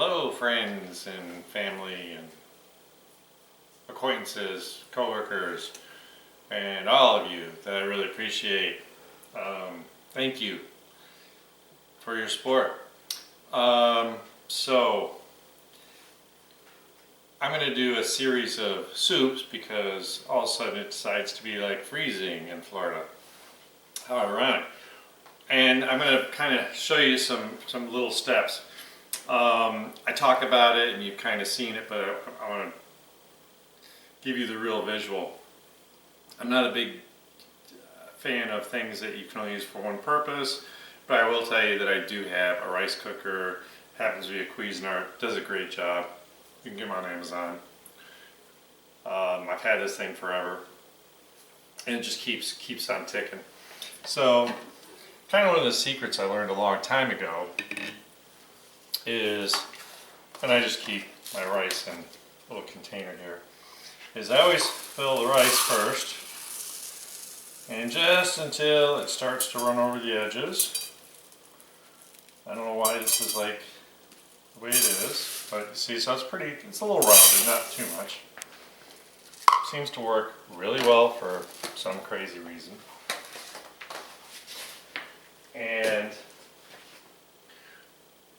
Hello friends and family and acquaintances, coworkers, and all of you that I really appreciate. Thank you for your support. So I'm going to do a series of soups because all of a sudden it decides to be like freezing in Florida. How ironic. And I'm going to kind of show you some little steps. I talk about it and you've kind of seen it, but I want to give you the real visual. I'm not a big fan of things that you can only use for one purpose, but I will tell you that I do have a rice cooker. Happens to be a Cuisinart, does a great job. You can get them on Amazon. I've had this thing forever, and it just keeps on ticking. So, kind of one of the secrets I learned a long time ago is, and I just keep my rice in a little container here, is I always fill the rice first, and just until it starts to run over the edges. I don't know why this is like the way it is, but you see, so it's a little rounded, not too much. Seems to work really well for some crazy reason. And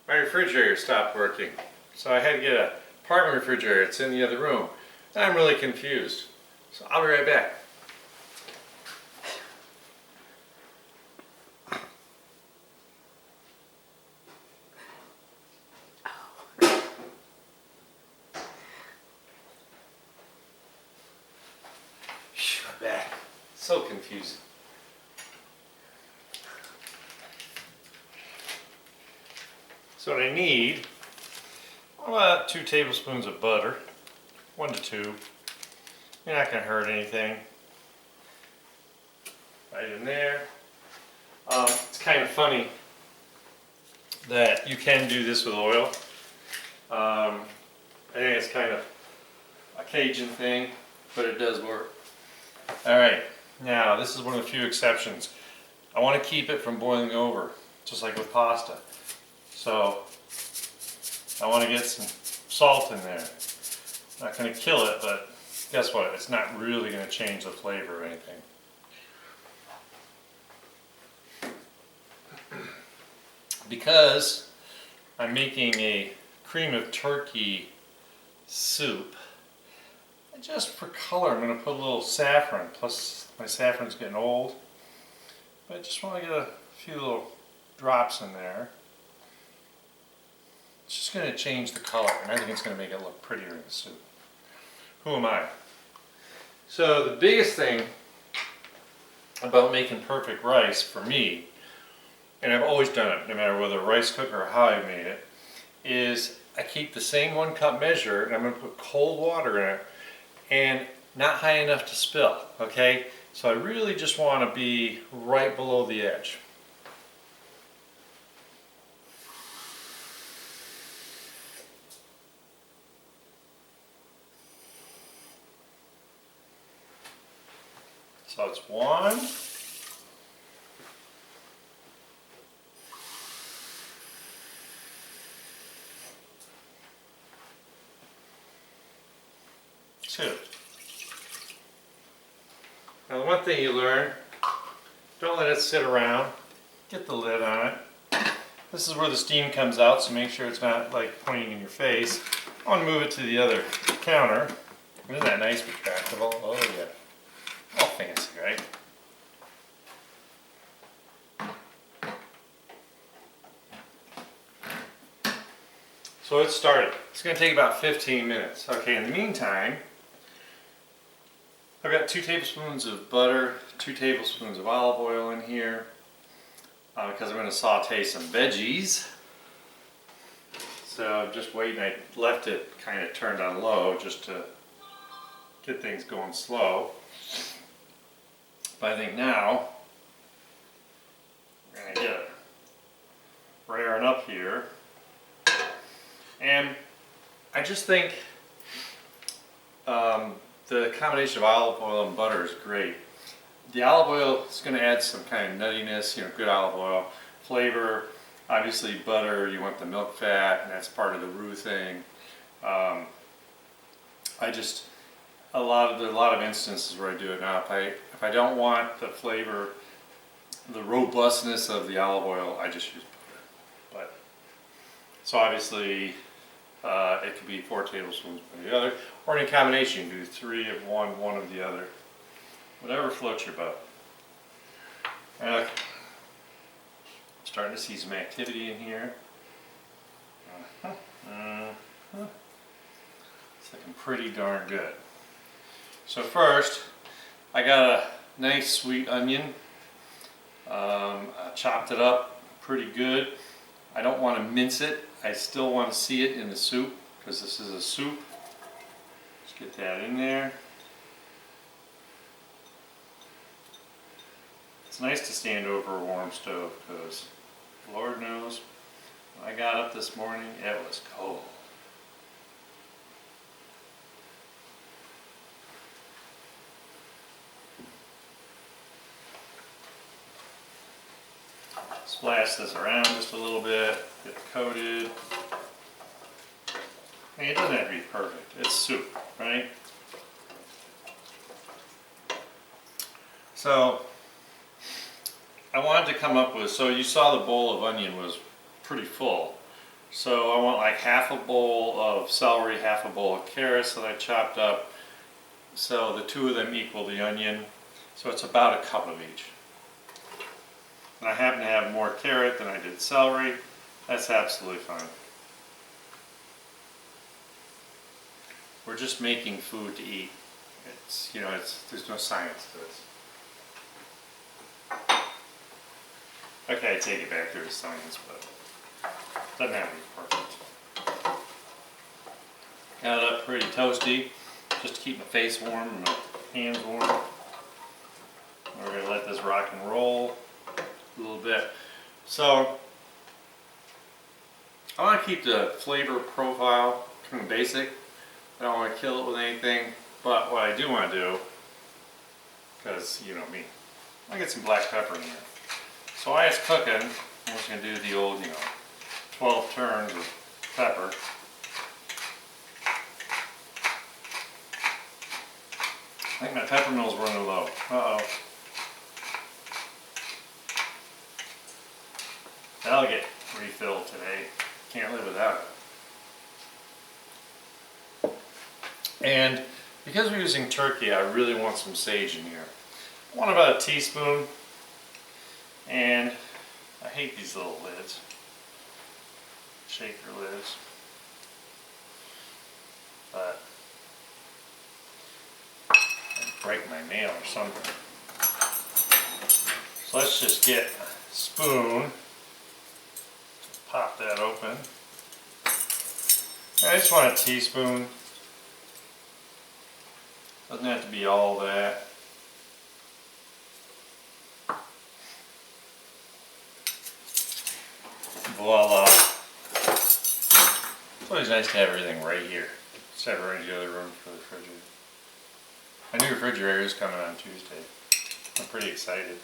my refrigerator stopped working, so I had to get an apartment refrigerator. It's in the other room, and I'm really confused. So I'll be right back. I'm back. So confusing. So what I need, about 2 tablespoons of butter, 1 to 2. You're not going to hurt anything. Right in there. It's kind of funny that you can do this with oil. I think it's kind of a Cajun thing, but it does work. Alright, now this is one of the few exceptions. I want to keep it from boiling over, just like with pasta. So I want to get some salt in there. Not going to kill it, but guess what? It's not really going to change the flavor or anything. Because I'm making a cream of turkey soup, just for color I'm going to put a little saffron, plus my saffron's getting old. But I just want to get a few little drops in there. It's just going to change the color, and I think it's going to make it look prettier in the soup. Who am I? So the biggest thing about making perfect rice for me, and I've always done it, no matter whether rice cooker or how I made it, is I keep the same 1 cup measure, and I'm going to put cold water in it, and not high enough to spill, okay? So I really just want to be right below the edge. So it's 1. 2. Now the one thing you learn, don't let it sit around. Get the lid on it. This is where the steam comes out, so make sure it's not like pointing in your face. I want to move it to the other counter. Isn't that nice, retractable? Oh yeah. All fancy, right? So it started. It's going to take about 15 minutes. Okay, in the meantime, I've got 2 tablespoons of butter, 2 tablespoons of olive oil in here, because I'm going to saute some veggies. So I'm just waiting. I left it kind of turned on low just to get things going slow. But I think now we're going to get it raring up here. And I just think the combination of olive oil and butter is great. The olive oil is going to add some kind of nuttiness, good olive oil flavor. Obviously butter, you want the milk fat, and that's part of the roux thing. There are a lot of instances where I do it now. If I don't want the flavor, the robustness of the olive oil, I just use butter. So obviously it could be 4 tablespoons of the other, or in a combination, you can do 3 of one, 1 of the other. Whatever floats your boat. Okay. Starting to see some activity in here. It's looking pretty darn good. So first, I got a nice sweet onion. I chopped it up pretty good. I don't want to mince it. I still want to see it in the soup because this is a soup. Let's get that in there. It's nice to stand over a warm stove because Lord knows when I got up this morning it was cold. Splash this around just a little bit, get it coated. I mean, it doesn't have to be perfect, it's soup, right? So I wanted to come up with, so you saw the bowl of onion was pretty full. So I want like half a bowl of celery, half a bowl of carrots that I chopped up. So the 2 of them equal the onion. So it's about a cup of each. And I happen to have more carrot than I did celery. That's absolutely fine. We're just making food to eat. It's, you know, there's no science to this. Okay, I take it back, there's science, but it doesn't have to be perfect. Got it up pretty toasty, just to keep my face warm and my hands warm. We're going to let this rock and roll a little bit. So, I want to keep the flavor profile kind of basic. I don't want to kill it with anything, but what I do want to do, because you know me, I get some black pepper in there. So while it's cooking, I'm just going to do the old, 12 turns of pepper. I think my pepper mill's running low. Uh-oh. That'll get refilled today. Can't live without it. And because we're using turkey, I really want some sage in here. I want about a teaspoon. And I hate these little lids, shaker lids, but I'd break my nail or something. So let's just get a spoon, pop that open. I just want a teaspoon, doesn't have to be all that. Voila. It's always nice to have everything right here. Just have it right in the other room for the refrigerator. My new refrigerator is coming on Tuesday. I'm pretty excited.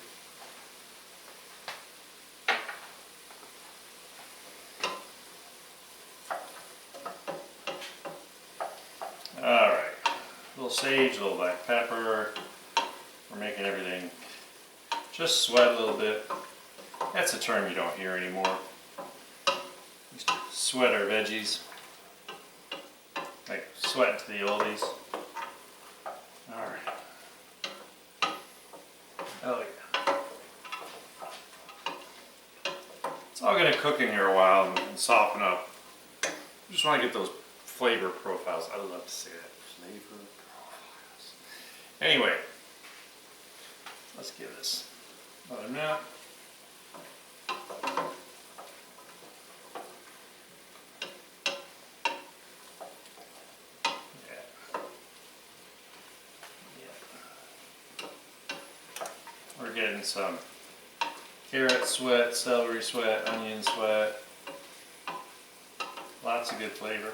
Alright. A little sage, a little black pepper. We're making everything just sweat a little bit. That's a term you don't hear anymore. Sweat our veggies, like sweat to the oldies. Alright. Oh yeah. It's all going to cook in here a while and soften up. You just want to get those flavor profiles. I love to say that. Flavor profiles. Anyway, let's give this another minute. We're getting some carrot sweat, celery sweat, onion sweat. Lots of good flavor.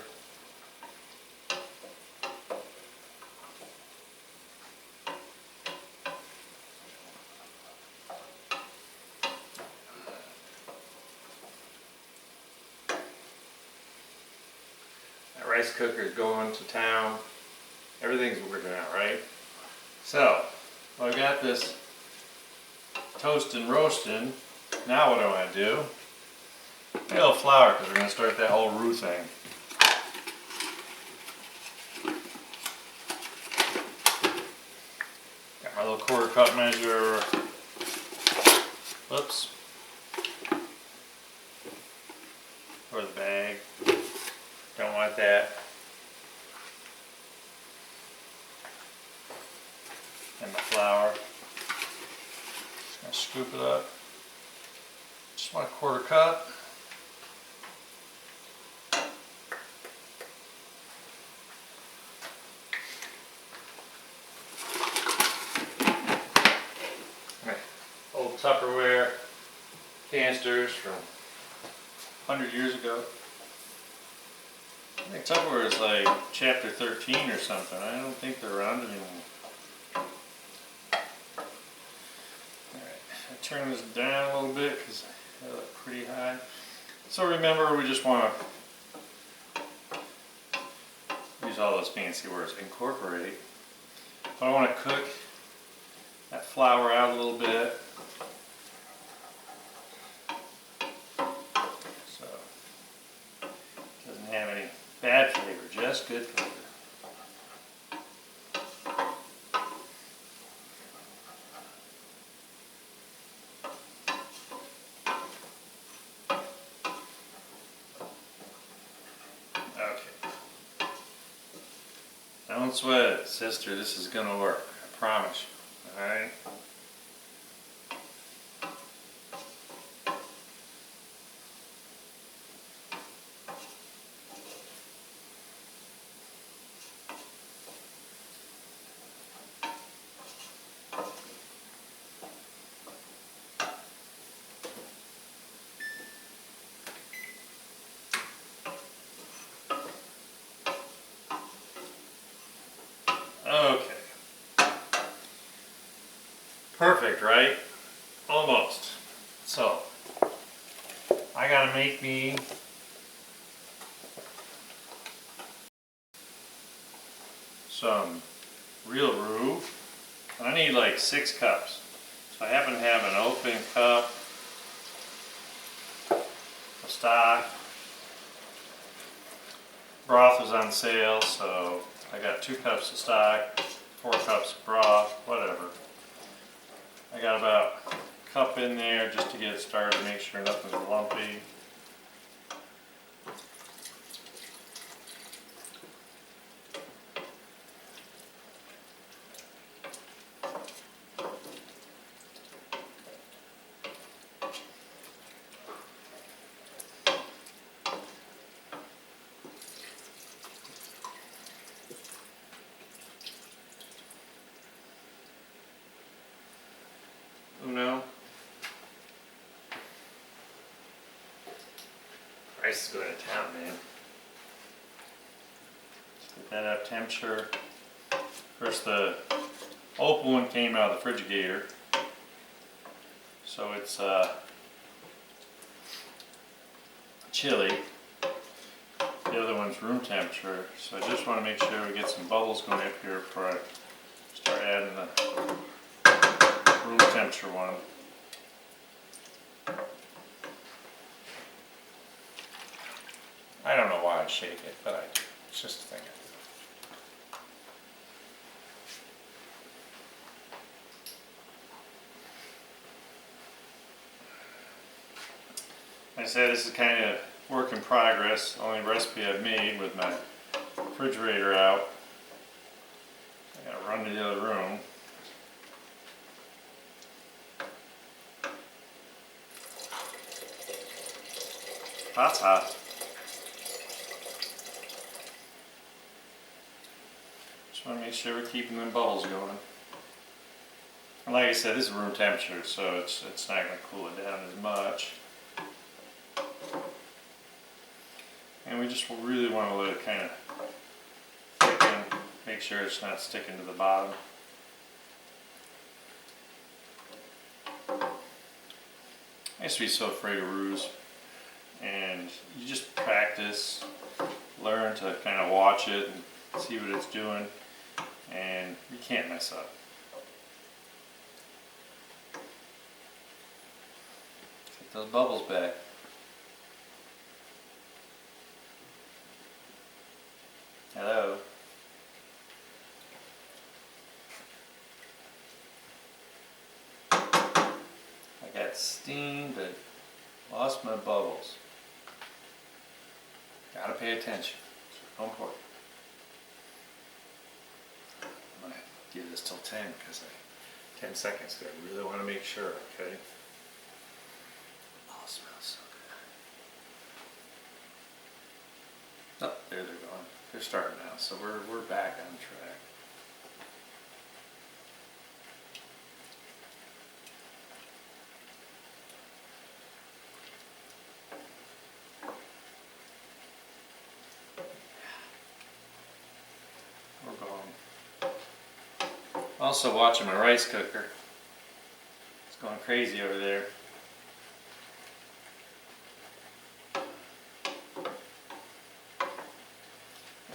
That rice cooker is going to town. Everything's working out, right? So, I've got this toasting, roasting. Now what do I do? A little flour, because we're going to start that whole roux thing. Got my little 1/4 cup measure. Whoops. For the bag. Don't want that. And the flour. Just gonna scoop it up. Just want a 1/4 cup. Old Tupperware canisters from 100 years ago. I think Tupperware is like chapter 13 or something. I don't think they're around anymore. Alright, I turn this down a little bit because I have it pretty high. So remember, we just want to use all those fancy words. Incorporate. But I want to cook that flour out a little bit. So it doesn't have any bad flavor, just good flavor. Okay. Don't sweat it, sister. This is gonna work. I promise you. Alright? Okay. Perfect, right? Almost. So, I gotta make me some real roux. I need like 6 cups. So I happen to have an open cup of stock. Broth was on sale, so I got 2 cups of stock, 4 cups of broth, whatever. I got about a cup in there just to get it started, make sure nothing's lumpy. No. Rice is going to town, man. Get that up temperature. First, the open one came out of the refrigerator, so it's chilly. The other one's room temperature, so I just want to make sure we get some bubbles going up here before I start adding the room temperature one. I don't know why I shake it, but I do. It's just a thing. Like I said, this is kind of work in progress. Only recipe I've made with my refrigerator out. I gotta run to the other room. Hot's hot. Just want to make sure we're keeping them bubbles going. And like I said, this is room temperature, so it's not going to cool it down as much. And we just really want to let it kind of thicken, make sure it's not sticking to the bottom. I used to be so afraid of roux, and you just practice, learn to kind of watch it and see what it's doing, and you can't mess up. Get those bubbles back. Hello. I got steam, but lost my bubbles. Gotta pay attention. It's so important. I'm gonna give this till 10 because 10 seconds. I really want to make sure. Okay. Oh, it smells so good. Oh, there they're going. They're starting now, so we're back on track. We're going. Also watching my rice cooker. It's going crazy over there.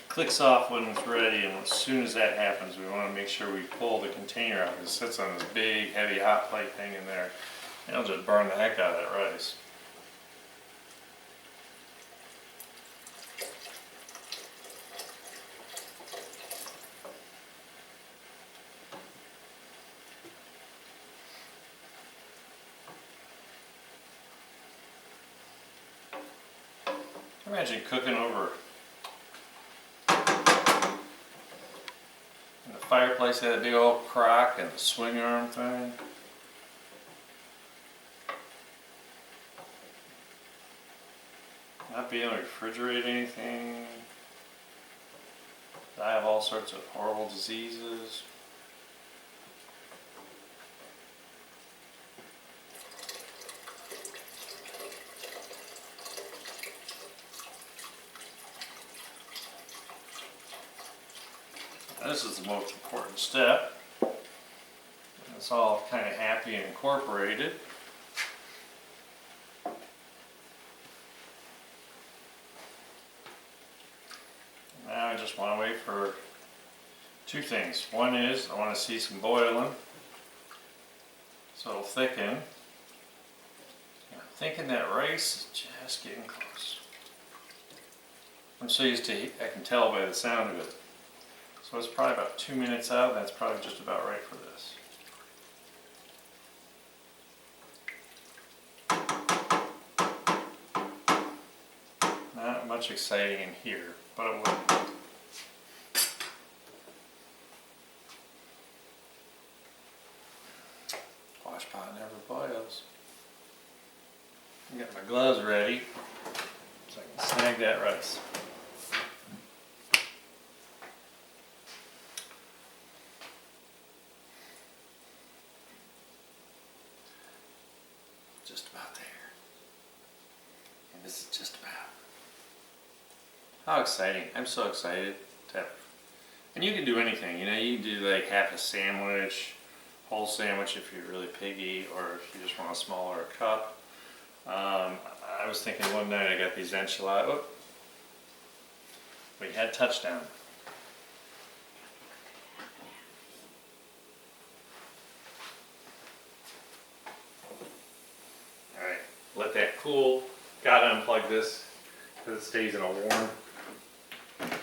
Clicks off when it's ready, and as soon as that happens we want to make sure we pull the container out. It sits on this big heavy hot plate thing in there, and it'll just burn the heck out of that rice. Imagine cooking over. And the fireplace had a big old crock and the swing arm thing. Not being able to refrigerate anything. Die of all sorts of horrible diseases. This is the most important step. It's all kind of happy and incorporated. Now I just want to wait for two things. One is I want to see some boiling, so it'll thicken. I'm thinking that rice is just getting close. I'm so used to I can tell by the sound of it. So it's probably about 2 minutes out, and that's probably just about right for this. Not much exciting in here, but it will. Wash pot never boils. Got my gloves ready so I can snag that rice. Just about there. And this is just about. How exciting. I'm so excited to have. And you can do anything, you know, you can do like half a sandwich, whole sandwich if you're really piggy, or if you just want a smaller cup. I was thinking one night I got these enchiladas. Oh, we had touchdown. Let that cool. Gotta unplug this because it stays in a warm. Alright.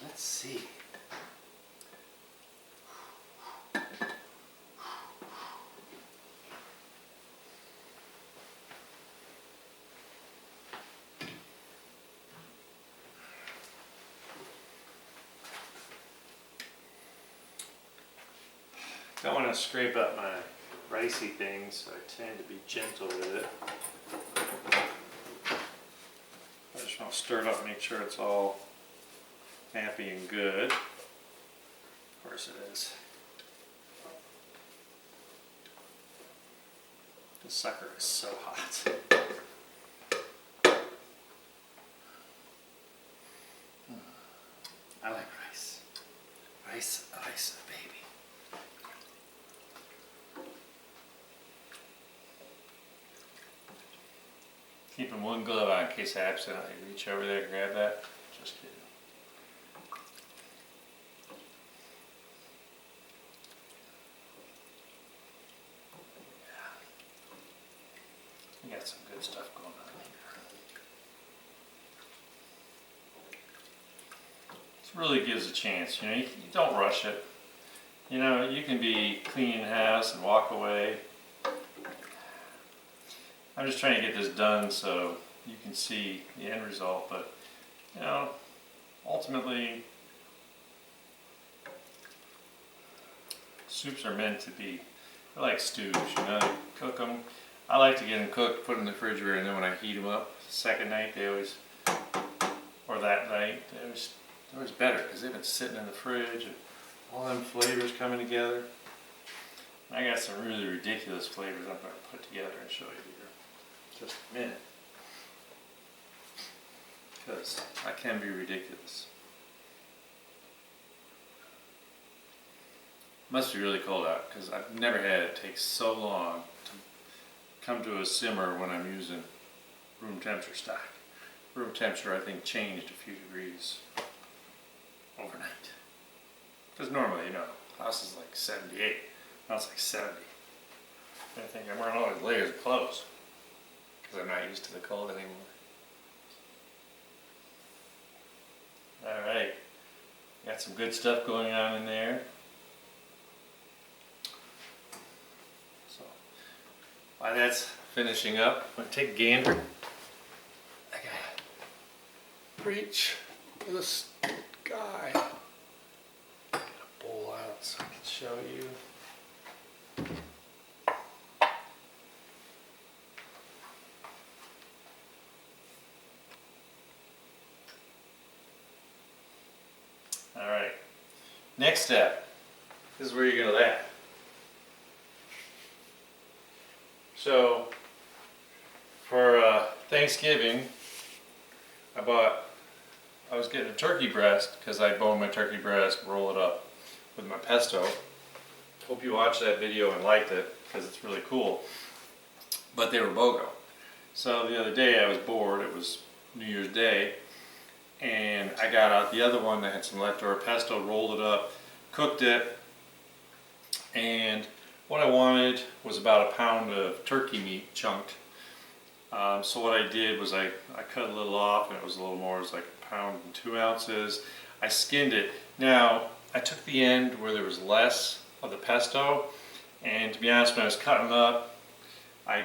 Let's see. Don't want to scrape up my ricey things, so I tend to be gentle with it. I just want to stir it up and make sure it's all happy and good. Of course it is. This sucker is so hot. I like rice. Rice, baby. Keeping one glove on in case I accidentally reach over there and grab that. Just kidding. We got some good stuff going on here. This really gives a chance, you know, you don't rush it. You know, you can be cleaning the house and walk away. I'm just trying to get this done so you can see the end result, but you know, ultimately soups are meant to be, they're like stews, you know, you cook them. I like to get them cooked, put them in the refrigerator, and then when I heat them up the second night, they always, or that night, they're always better because they've been sitting in the fridge and all them flavors coming together. I got some really ridiculous flavors I'm going to put together and show you here. Just a minute. Because I can be ridiculous. Must be really cold out because I've never had it take so long to come to a simmer when I'm using room temperature stock. Room temperature I think changed a few degrees overnight. Because normally, you know, the house is like 78. Now it's like 70. I think I'm wearing all these layers of clothes because I'm not used to the cold anymore. Alright, got some good stuff going on in there. So, while that's finishing up, I'm going to take a gander. I gotta reach for this guy. Get a bowl out so I can show you. Alright, next step, this is where you're going to laugh. So, for Thanksgiving, I was getting a turkey breast because I bone my turkey breast, roll it up with my pesto. Hope you watched that video and liked it because it's really cool. But they were BOGO. So the other day I was bored, it was New Year's Day, and I got out the other one that had some leftover pesto, rolled it up, cooked it, and what I wanted was about a pound of turkey meat chunked. So what I did was I cut a little off, and it was a little more, it was like a pound and 2 ounces. I skinned it. Now, I took the end where there was less of the pesto, and to be honest, when I was cutting it up, I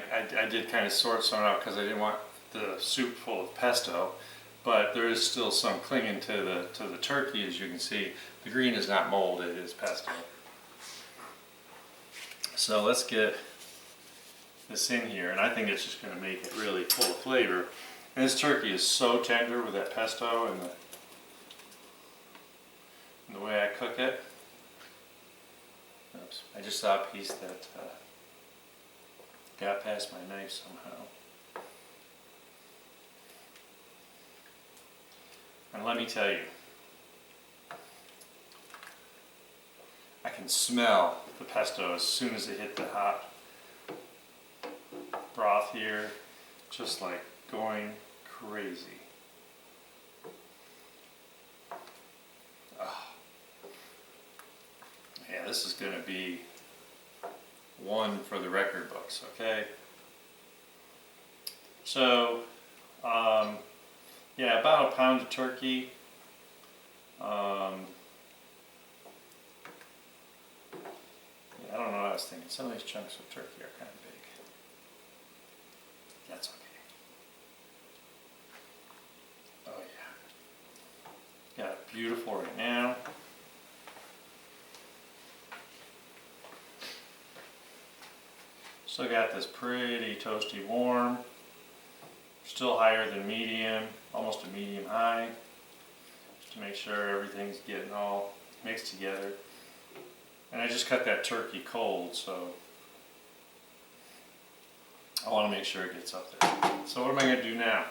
did kind of sort some out because I didn't want the soup full of pesto. But there is still some clinging to the turkey, as you can see. The green is not molded, it is pesto. So let's get this in here, and I think it's just going to make it really full of flavor. And this turkey is so tender with that pesto and the way I cook it. Oops, I just saw a piece that got past my knife somehow. And let me tell you, I can smell the pesto as soon as it hit the hot broth here, just like going crazy. Oh. Yeah, this is going to be one for the record books, okay? So, yeah, about a pound of turkey. Yeah, I don't know what I was thinking. Some of these chunks of turkey are kind of big. That's okay. Oh yeah. Got it beautiful right now. Still got this pretty toasty warm. Still higher than medium, almost a medium high, just to make sure everything's getting all mixed together. And I just cut that turkey cold, so I want to make sure it gets up there. So what am I going to do now?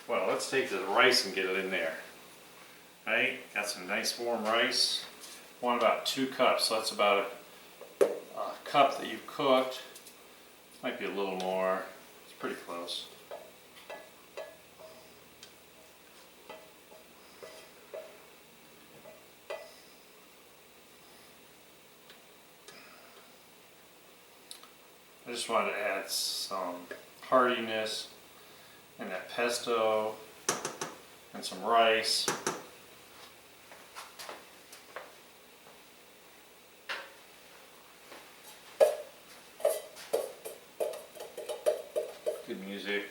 Well, let's take the rice and get it in there. Right, got some nice warm rice. Want about 2 cups, so that's about a cup that you've cooked. Might be a little more, it's pretty close. just wanted to add some heartiness and that pesto and some rice. Good music.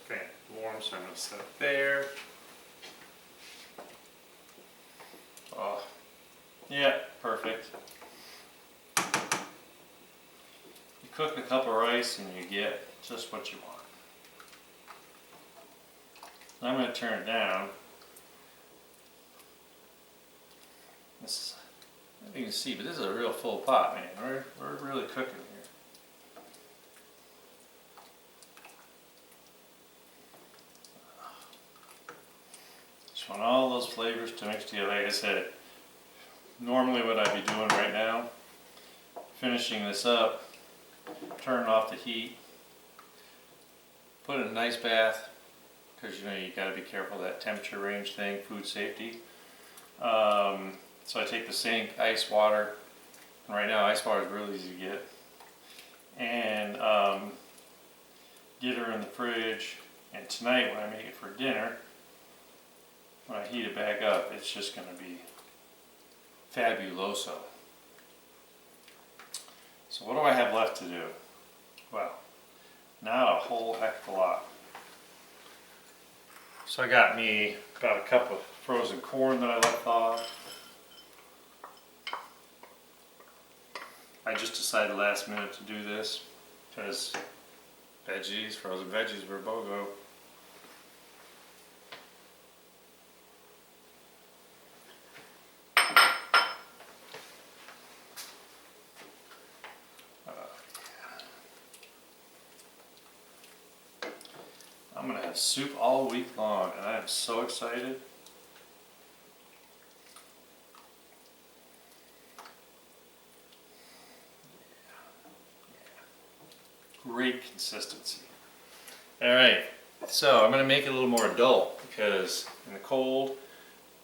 Okay, warm, so I'm going to set it there. Oh, yeah, perfect. You cook a cup of rice and you get just what you want. I'm going to turn it down. This is, I don't know if you can see, but this is a real full pot, man. We're really cooking here. Just want all those flavors to mix together. Like I said, normally what I'd be doing right now, finishing this up, turning off the heat, put it in a nice bath, because you know you got to be careful of that temperature range thing, food safety. So I take the sink, ice water, and right now ice water is really easy to get, and get her in the fridge. And tonight when I make it for dinner, when I heat it back up, it's just going to be fabuloso. So what do I have left to do? Well, not a whole heck of a lot. So I got me about a cup of frozen corn that I left off. I just decided last minute to do this because veggies, frozen veggies were BOGO. I'm going to have soup all week long, and I am so excited. Great consistency. Alright, so I'm going to make it a little more adult because in the cold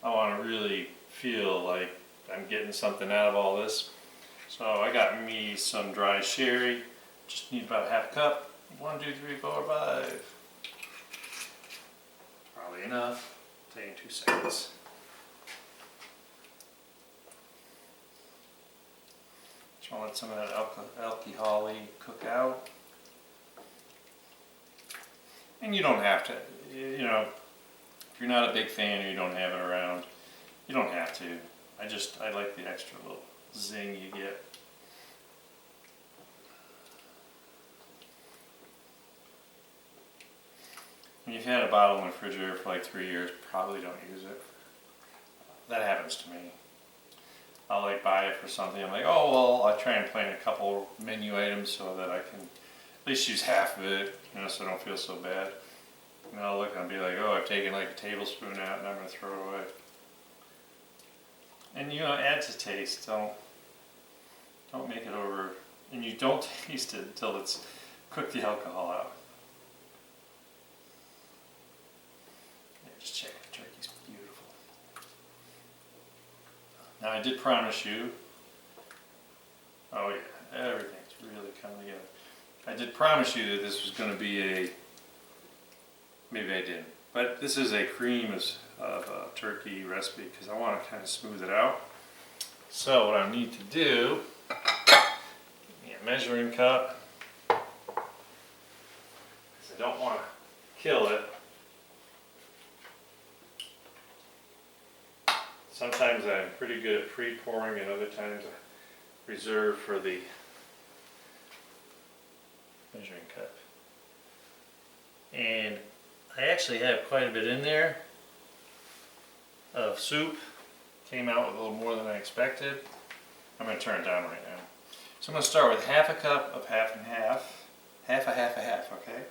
I want to really feel like I'm getting something out of all this. So I got me some dry sherry, just need about half a cup. 1, 2, 3, 4, 5. Probably enough. I'll tell you in 2 seconds. Just want to let some of that alcohol cook out. And you don't have to, you know, if you're not a big fan or you don't have it around, you don't have to. I like the extra little zing you get. When you've had a bottle in the refrigerator for like 3 years, probably don't use it. That happens to me. I'll like buy it for something. I'm like, oh well, I'll try and plan a couple menu items so that I can at least use half of it, you know, so I don't feel so bad. And I'll look and I'll be like, oh, I've taken like a tablespoon out and I'm going to throw it away. And you know, it adds a taste. Don't make it over, and you don't taste it until it's cooked the alcohol out. Yeah, just check the turkey's beautiful. Now I did promise you, oh yeah, everything's really coming together. I did promise you that this was going to be a, maybe I didn't, but this is a cream of turkey recipe because I want to kind of smooth it out. So what I need to do, give me a measuring cup, because I don't want to kill it. Sometimes I'm pretty good at pre-pouring and other times I reserve for the measuring cup. And I actually have quite a bit in there of soup. Came out with a little more than I expected. I'm going to turn it down right now. So I'm going to start with half a cup of half and half. Half a half a half, okay?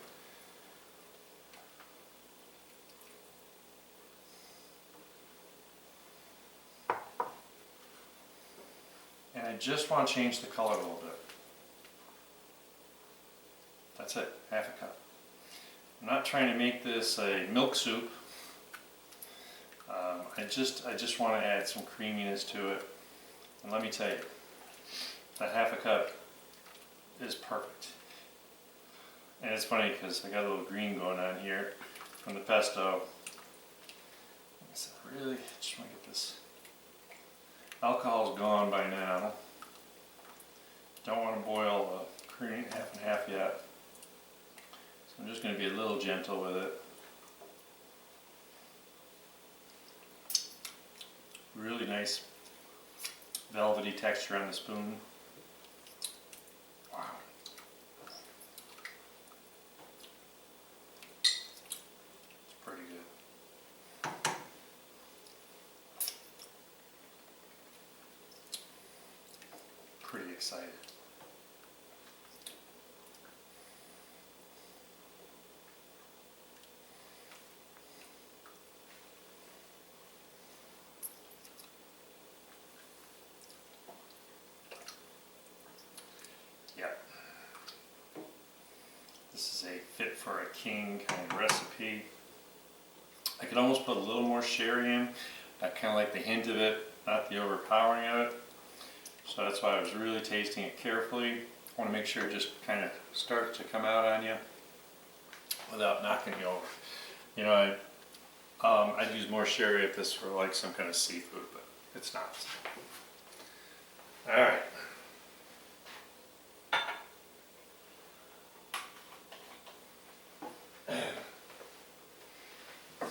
And I just want to change the color a little bit. That's it, half a cup. I'm not trying to make this a milk soup. I just want to add some creaminess to it. And let me tell you, that half a cup is perfect. And it's funny because I got a little green going on here from the pesto. So really, just want to get this. Alcohol's gone by now. Don't want to boil the cream half and half yet. So I'm just going to be a little gentle with it. Really nice velvety texture on the spoon. Wow. It's pretty good. Pretty excited. Yep. This is a fit for a king kind of recipe. I could almost put a little more sherry in. I kind of like the hint of it, not the overpowering of it. So that's why I was really tasting it carefully. I want to make sure it just kind of starts to come out on you without knocking you over. You know, I'd use more sherry if this were like some kind of seafood, but it's not. All right.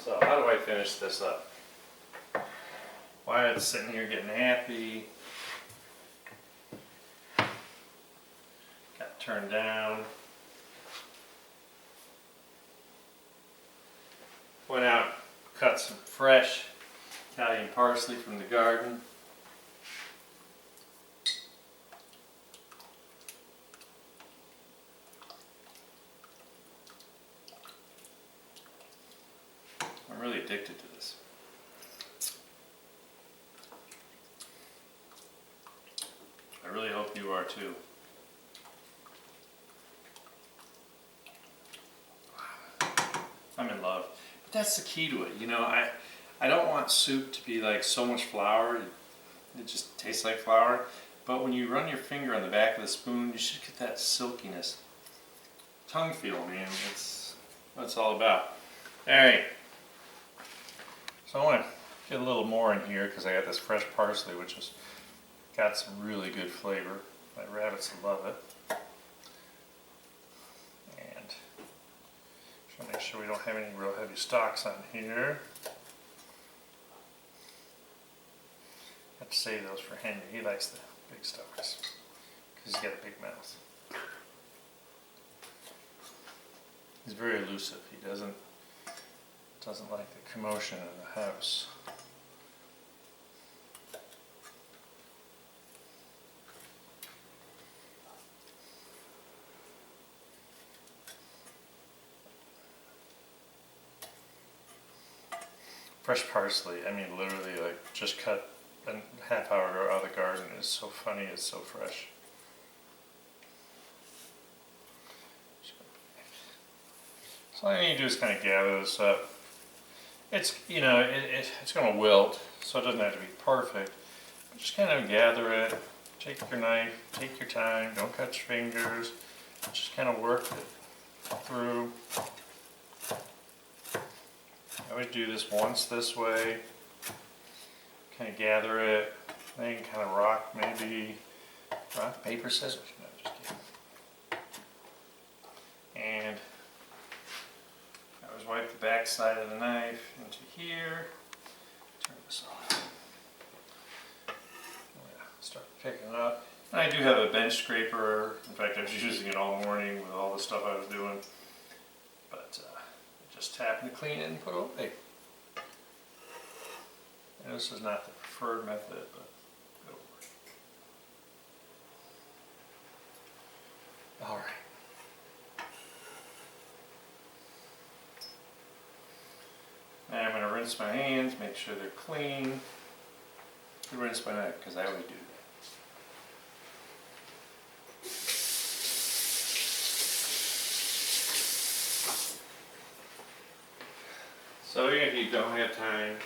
So how do I finish this up? Wyatt's sitting here getting happy. Got turned down. Went out, cut some fresh Italian parsley from the garden. I'm really addicted to this. I really hope you are too. I'm in love. But that's the key to it. You know, I don't want soup to be like so much flour. It just tastes like flour. But when you run your finger on the back of the spoon, you should get that silkiness. Tongue feel, man. That's what it's all about. Alright. So I want to get a little more in here because I got this fresh parsley, which has got some really good flavor. My rabbits love it. And try to make sure we don't have any real heavy stalks on here. Have to save those for Henry. He likes the big stalks because he's got a big mouth. He's very elusive. He doesn't like the commotion in the house. Fresh parsley, I mean literally like just cut a half hour ago out of the garden is so funny, it's so fresh. So all you need to do is kind of gather this up. It's, you know, it's going to wilt, so it doesn't have to be perfect. But just kind of gather it, take your knife, take your time, don't cut your fingers, just kind of work it through. I always do this once this way, kind of gather it, then you can kind of rock, paper, scissors, no, just kidding. And I always wipe the back side of the knife into here, turn this off. Start picking up. And I do have a bench scraper. In fact, I was using it all morning with all the stuff I was doing. But just tapping to clean it and put it away. And this is not the preferred method, but it'll work. All right. Now I'm going to rinse my hands, make sure they're clean. I rinse my knife because I always do that. So even if you don't have time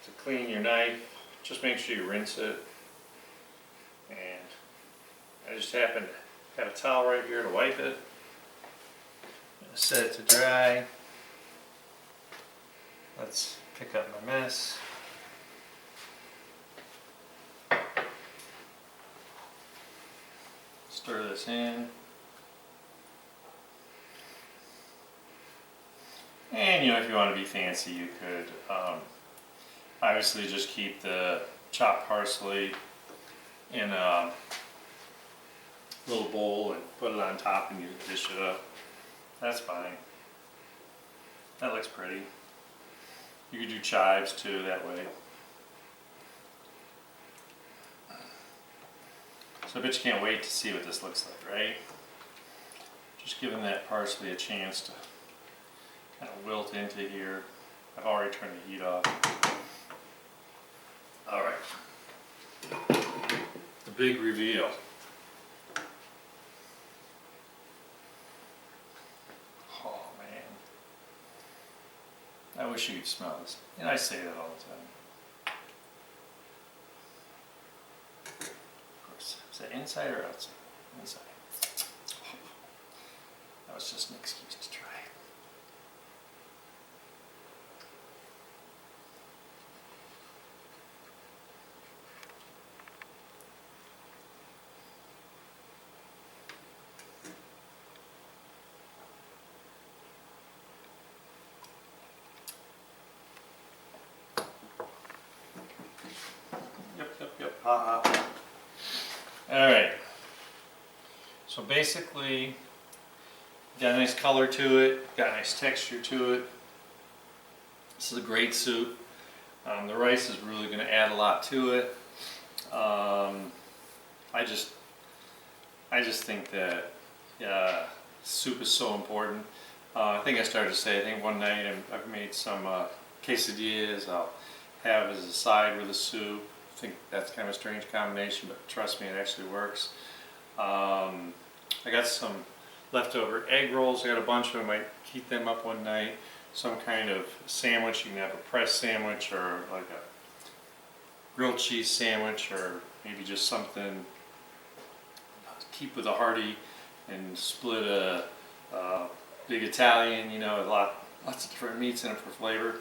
to clean your knife, just make sure you rinse it. And I just happen to have a towel right here to wipe it. set it to dry. Let's pick up my mess. Stir this in. And you know, if you want to be fancy, you could obviously just keep the chopped parsley in a little bowl and put it on top and you dish it up. That's fine. That looks pretty. You could do chives too that way. So I bet you can't wait to see what this looks like, right? Just giving that parsley a chance to kind of wilt into here. I've already turned the heat off. All right. The big reveal. Oh man. I wish you could smell this. And I say that all the time. Of course. Is that inside or outside? Inside. That was just an excuse to try. Yep. Alright. So basically, got a nice color to it, got a nice texture to it. This is a great soup. The rice is really going to add a lot to it. I just think that soup is so important. I think I started to say, I think one night I've made some quesadillas I'll have as a side with the soup. I think that's kind of a strange combination, but trust me, it actually works. I got some leftover egg rolls. I got a bunch of them. I might heat them up one night. Some kind of sandwich. You can have a pressed sandwich or like a grilled cheese sandwich, or maybe just something keep with a hearty and split a big Italian. You know, lots of different meats in it for flavor.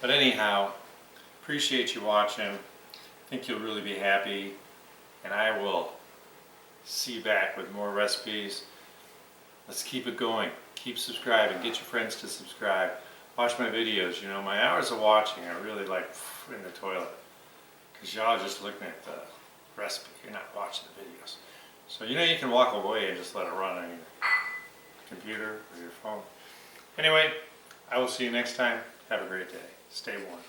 But anyhow, appreciate you watching. I think you'll really be happy, and I will see you back with more recipes. Let's keep it going. Keep subscribing. Get your friends to subscribe. Watch my videos. You know, my hours of watching are really like in the toilet, because y'all are just looking at the recipe. You're not watching the videos. So you know, you can walk away and just let it run on your computer or your phone. Anyway, I will see you next time. Have a great day. Stay warm.